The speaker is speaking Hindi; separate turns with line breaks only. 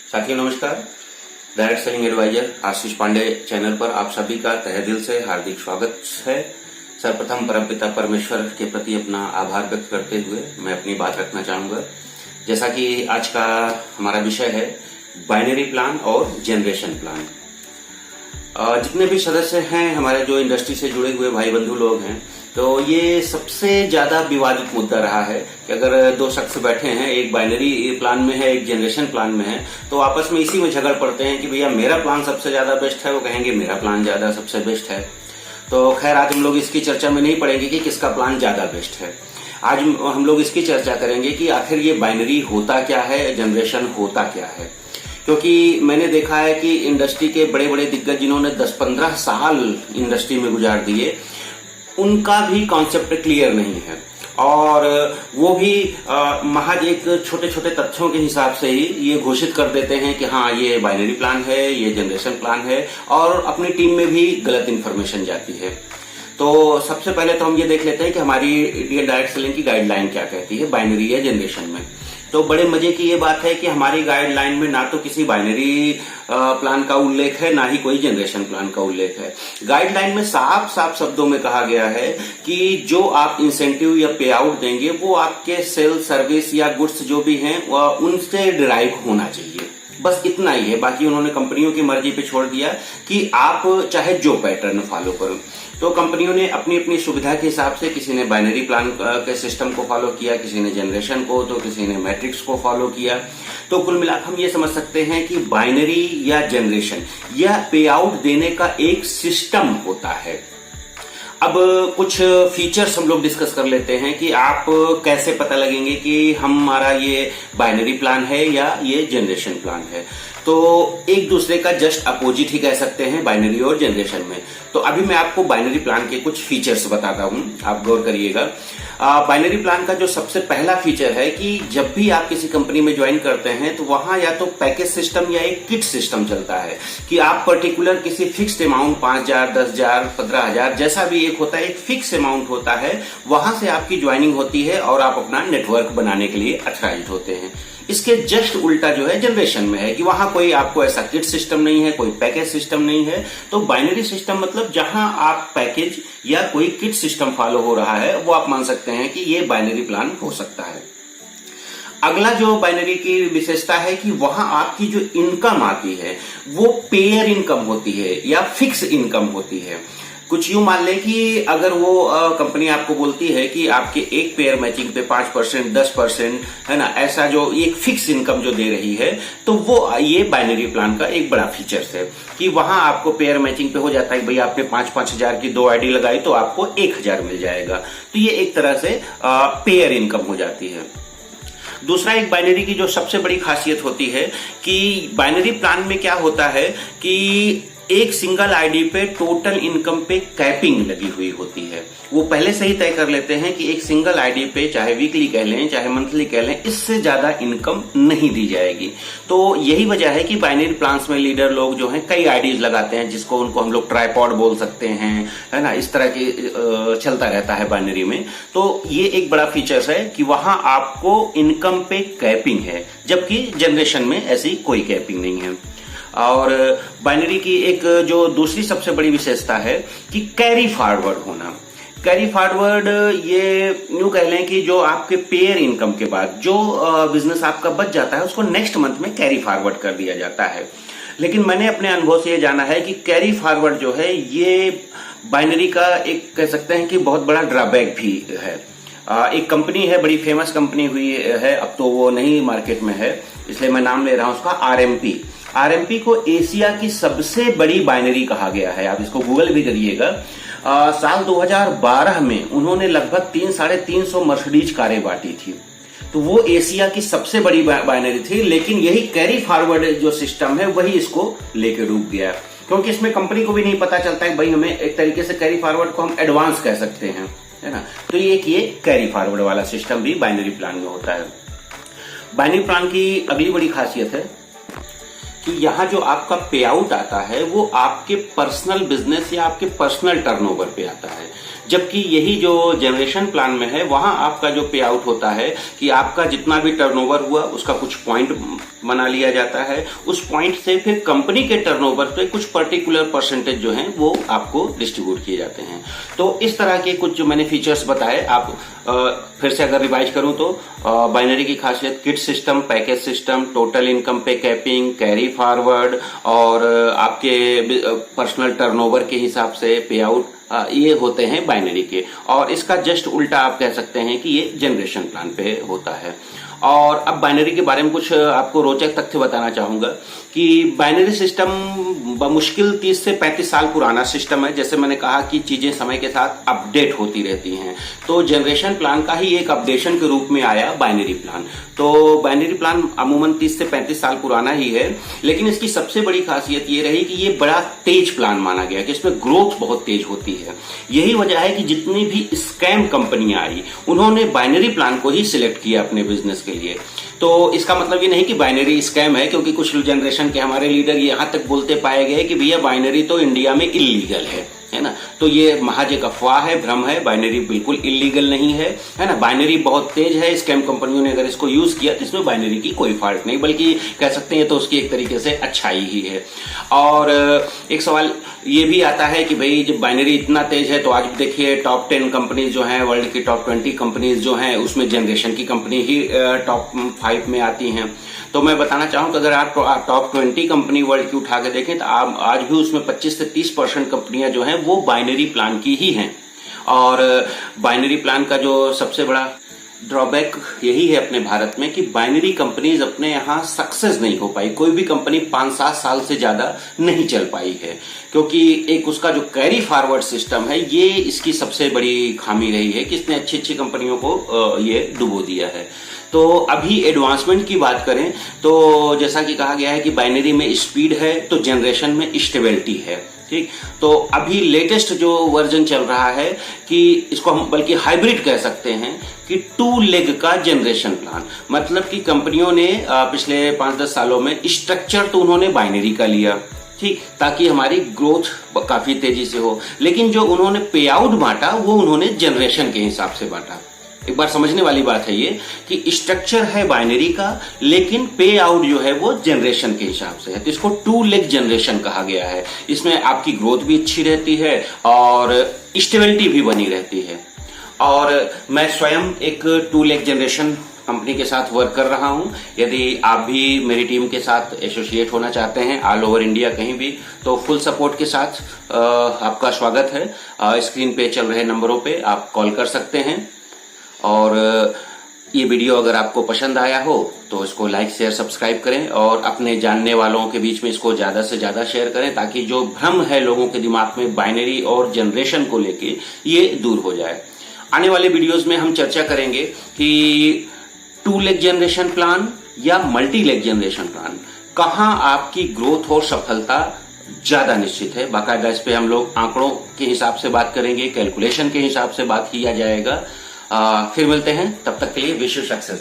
साथियों नमस्कार। डायरेक्ट सेलिंग एडवाइजर आशीष पांडे चैनल पर आप सभी का तहे दिल से हार्दिक स्वागत है। सर्वप्रथम परमपिता परमेश्वर के प्रति अपना आभार व्यक्त करते हुए मैं अपनी बात रखना चाहूंगा। जैसा कि आज का हमारा विषय है बाइनरी प्लान और जनरेशन प्लान। जितने भी सदस्य हैं हमारे जो इंडस्ट्री से जुड़े हुए भाई बंधु लोग हैं, तो ये सबसे ज्यादा विवादित मुद्दा रहा है कि अगर दो शख्स बैठे हैं, एक बाइनरी प्लान में है, एक जनरेशन प्लान में है, तो आपस में इसी में झगड़ पड़ते हैं कि भैया मेरा प्लान सबसे ज्यादा बेस्ट है, वो कहेंगे मेरा प्लान ज्यादा सबसे बेस्ट है। तो खैर आज हम लोग इसकी चर्चा में नहीं पड़ेंगे कि किसका प्लान ज्यादा बेस्ट है। आज हम लोग इसकी चर्चा करेंगे कि आखिर ये बाइनरी होता क्या है, जनरेशन होता क्या है। क्योंकि मैंने देखा है कि इंडस्ट्री के बड़े बड़े दिग्गज जिन्होंने 10-15 साल इंडस्ट्री में गुजार दिए, उनका भी कॉन्सेप्ट क्लियर नहीं है और वो भी महज एक छोटे छोटे तथ्यों के हिसाब से ही ये घोषित कर देते हैं कि हाँ ये बाइनरी प्लान है, ये जनरेशन प्लान है, और अपनी टीम में भी गलत इन्फॉर्मेशन जाती है। तो सबसे पहले तो हम ये देख लेते हैं कि हमारी डायरेक्ट सेलिंग की गाइडलाइन क्या कहती है बाइनरी या जनरेशन में। तो बड़े मजे की ये बात है कि हमारी गाइडलाइन में ना तो किसी बाइनरी प्लान का उल्लेख है, ना ही कोई जनरेशन प्लान का उल्लेख है। गाइडलाइन में साफ साफ शब्दों में कहा गया है कि जो आप इंसेंटिव या पे आउट देंगे वो आपके सेल सर्विस या गुड्स जो भी हैं उनसे डिराइव होना चाहिए। बस इतना ही है। बाकी उन्होंने कंपनियों की मर्जी पे छोड़ दिया कि आप चाहे जो पैटर्न फॉलो करो। तो कंपनियों ने अपनी अपनी सुविधा के हिसाब से, किसी ने बाइनरी प्लान के सिस्टम को फॉलो किया, किसी ने जनरेशन को, तो किसी ने मैट्रिक्स को फॉलो किया। तो कुल मिलाकर हम ये समझ सकते हैं कि बाइनरी या जनरेशन यह पे आउट देने का एक सिस्टम होता है। अब कुछ फीचर्स हम लोग डिस्कस कर लेते हैं कि आप कैसे पता लगेंगे कि हमारा ये बाइनरी प्लान है या ये जनरेशन प्लान है। तो एक दूसरे का जस्ट अपोजिट ही कह सकते हैं बाइनरी और जनरेशन में। तो अभी मैं आपको बाइनरी प्लान के कुछ फीचर्स बताता हूं, आप गौर करिएगा। बाइनरी प्लान का जो सबसे पहला फीचर है कि जब भी आप किसी कंपनी में ज्वाइन करते हैं तो वहां या तो पैकेज सिस्टम या एक किट सिस्टम चलता है कि आप पर्टिकुलर किसी फिक्स्ड अमाउंट 5,000, 10,000, 15,000 जैसा भी एक होता है, एक फिक्स अमाउंट होता है, वहां से आपकी ज्वाइनिंग होती है और आप अपना नेटवर्क बनाने के लिए अथराइज्ड होते हैं। इसके जस्ट उल्टा जो है जनरेशन में है कि वहां कोई आपको ऐसा किट सिस्टम नहीं है, कोई पैकेज सिस्टम नहीं है। तो बाइनरी सिस्टम मतलब जहां आप पैकेज या कोई किट सिस्टम फॉलो हो रहा है, वो आप मान सकते हैं कि ये बाइनरी प्लान हो सकता है। अगला जो बाइनरी की विशेषता है कि वहां आपकी जो इनकम आती है वो पेयर इनकम होती है या फिक्स इनकम होती है। कुछ यूं मान लें कि अगर वो कंपनी आपको बोलती है कि आपके एक पेयर मैचिंग पे 5%, 10% है ना, ऐसा जो एक फिक्स इनकम जो दे रही है, तो वो ये बाइनरी प्लान का एक बड़ा फीचर्स है कि वहां आपको पेयर मैचिंग पे हो जाता है। भाई आपने 5-5 हजार की 2 आईडी लगाई तो आपको 1,000 मिल जाएगा। तो ये एक तरह से पेयर इनकम हो जाती है। दूसरा एक बाइनरी की जो सबसे बड़ी खासियत होती है कि बाइनरी प्लान में क्या होता है कि एक सिंगल आईडी पे टोटल इनकम पे कैपिंग लगी हुई होती है। वो पहले से ही तय कर लेते हैं कि एक सिंगल आईडी पे चाहे वीकली कह लें चाहे मंथली कह लें, इससे ज्यादा इनकम नहीं दी जाएगी। तो यही वजह है कि बाइनरी प्लान्स में लीडर लोग जो हैं कई आईडीज लगाते हैं, जिसको उनको हम लोग ट्राइपॉड बोल सकते हैं, है ना, इस तरह की चलता रहता है बाइनरी में। तो ये एक बड़ा फीचर्स है कि वहां आपको इनकम पे कैपिंग है, जबकि जनरेशन में ऐसी कोई कैपिंग नहीं है। और बाइनरी की एक जो दूसरी सबसे बड़ी विशेषता है कि कैरी फॉरवर्ड होना। कैरी फॉरवर्ड ये यूं कह लें कि जो आपके पेयर इनकम के बाद जो बिजनेस आपका बच जाता है उसको नेक्स्ट मंथ में कैरी फॉरवर्ड कर दिया जाता है। लेकिन मैंने अपने अनुभव से ये जाना है कि कैरी फॉरवर्ड जो है ये बाइनरी का एक कह सकते हैं कि बहुत बड़ा ड्रॉबैक भी है। एक कंपनी है, बड़ी फेमस कंपनी हुई है, अब तो वो नहीं मार्केट में है इसलिए मैं नाम ले रहा हूं उसका, आरएमपी। आरएमपी को एशिया की सबसे बड़ी बाइनरी कहा गया है। आप इसको गूगल भी करिएगा। साल 2012 में उन्होंने लगभग 300-350 मर्सिडीज कारें बांटी थी। तो वो एशिया की सबसे बड़ी बाइनरी थी। लेकिन यही कैरी फॉरवर्ड जो सिस्टम है वही इसको लेके डूब गया, क्योंकि इसमें कंपनी को भी नहीं पता चलता है। भाई हमें एक तरीके से कैरी फॉरवर्ड को हम एडवांस कह सकते हैं, है ना। तो ये कैरी फॉरवर्ड वाला सिस्टम भी बाइनरी प्लान में होता है। बाइनरी प्लान की अगली बड़ी खासियत है कि यहाँ जो आपका पे आउट आता है वो आपके पर्सनल बिजनेस या आपके पर्सनल टर्नओवर पे आता है, जबकि यही जो जनरेशन प्लान में है वहां आपका जो पे आउट होता है कि आपका जितना भी टर्नओवर हुआ उसका कुछ पॉइंट बना लिया जाता है, उस पॉइंट से फिर कंपनी के टर्नओवर पे कुछ पर्टिकुलर परसेंटेज जो हैं वो आपको डिस्ट्रीब्यूट किए जाते हैं। तो इस तरह के कुछ जो मैंने फीचर्स बताए, आप फिर से अगर रिवाइज करूं तो बाइनरी की खासियत kit system, package system, total income पे कैपिंग, कैरी फॉरवर्ड और आपके पर्सनल टर्नओवर के हिसाब से पे आउट, ये होते हैं बाइनरी के। और इसका जस्ट उल्टा आप कह सकते हैं कि ये जनरेशन प्लान पे होता है। और अब बाइनरी के बारे में कुछ आपको रोचक तथ्य बताना चाहूंगा कि बाइनरी सिस्टम बमुश्किल 30 से 35 साल पुराना सिस्टम है। जैसे मैंने कहा कि चीजें समय के साथ अपडेट होती रहती हैं, तो जनरेशन प्लान का ही एक अपडेशन के रूप में आया बाइनरी प्लान। तो बाइनरी प्लान अमूमन 30 से 35 साल पुराना ही है, लेकिन इसकी सबसे बड़ी खासियत ये रही कि ये बड़ा तेज प्लान माना गया कि इसमें ग्रोथ बहुत तेज होती है। यही वजह है कि जितनी भी स्कैम कंपनियां आई उन्होंने बाइनरी प्लान को ही सिलेक्ट किया अपने बिजनेस के लिए। तो इसका मतलब ये नहीं कि बाइनरी स्कैम है, क्योंकि कुछ जनरेशन के हमारे लीडर यहां तक बोलते पाए गए कि भैया बाइनरी तो इंडिया में इल्लीगल है ना। तो ये महज एक अफवाह है, भ्रम है। बाइनरी बिल्कुल इल्लीगल नहीं है ना। बाइनरी बहुत तेज है। स्कैम कंपनियों ने अगर इसको यूज किया तो इसमें बाइनरी की कोई फॉल्ट नहीं, बल्कि कह सकते हैं तो उसकी एक तरीके से अच्छाई ही है। और एक सवाल ये भी आता है कि भाई जब बाइनरी इतना तेज है तो आज देखिए टॉप 10 कंपनीज जो हैं, वर्ल्ड की टॉप 20 कंपनीज जो हैं, उसमें जनरेशन की कंपनी ही टॉप 5 में आती हैं। तो मैं बताना चाहूं कि अगर आप टॉप 20 कंपनी वर्ल्ड की उठा के देखें तो आप आज भी उसमें 25 से 30% कंपनियां जो हैं वो बाइनरी प्लान की ही हैं। और बाइनरी प्लान का जो सबसे बड़ा ड्रॉबैक यही है अपने भारत में कि बाइनरी कंपनीज अपने यहाँ सक्सेस नहीं हो पाई। कोई भी कंपनी 5-7 साल से ज्यादा नहीं चल पाई है, क्योंकि एक उसका जो कैरी फॉरवर्ड सिस्टम है ये इसकी सबसे बड़ी खामी रही है कि इसने अच्छी अच्छी कंपनियों को ये डुबो दिया है। तो अभी एडवांसमेंट की बात करें तो जैसा कि कहा गया है कि बाइनरी में स्पीड है तो जनरेशन में स्टेबिलिटी है। ठीक, तो अभी लेटेस्ट जो वर्जन चल रहा है कि इसको हम बल्कि हाइब्रिड कह सकते हैं कि 2 लेग का जनरेशन प्लान। मतलब कि कंपनियों ने पिछले 5-10 सालों में स्ट्रक्चर तो उन्होंने बाइनरी का लिया, ठीक, ताकि हमारी ग्रोथ काफी तेजी से हो, लेकिन जो उन्होंने पे आउट बांटा वो उन्होंने जनरेशन के हिसाब से बांटा। एक बार समझने वाली बात है ये कि स्ट्रक्चर है बाइनरी का, लेकिन पे आउट जो है वो जनरेशन के हिसाब से है। तो इसको 2 लेग जनरेशन कहा गया है। इसमें आपकी ग्रोथ भी अच्छी रहती है और स्टेबिलिटी भी बनी रहती है। और मैं स्वयं एक 2 लेग जनरेशन कंपनी के साथ वर्क कर रहा हूं। यदि आप भी मेरी टीम के साथ एसोसिएट होना चाहते हैं ऑल ओवर इंडिया कहीं भी, तो फुल सपोर्ट के साथ आपका स्वागत है। स्क्रीन पे चल रहे नंबरों पे आप कॉल कर सकते हैं। और ये वीडियो अगर आपको पसंद आया हो तो इसको लाइक शेयर सब्सक्राइब करें और अपने जानने वालों के बीच में इसको ज्यादा से ज्यादा शेयर करें, ताकि जो भ्रम है लोगों के दिमाग में बाइनरी और जनरेशन को लेके ये दूर हो जाए। आने वाले वीडियोस में हम चर्चा करेंगे कि 2 लेग जनरेशन प्लान या मल्टी लेग जनरेशन प्लान, कहां आपकी ग्रोथ और सफलता ज्यादा निश्चित है। बाकायदा इस पे हम लोग आंकड़ों के हिसाब से बात करेंगे, कैलकुलेशन के हिसाब से बात किया जाएगा। फिर मिलते हैं, तब तक के लिए विश यू सक्सेस।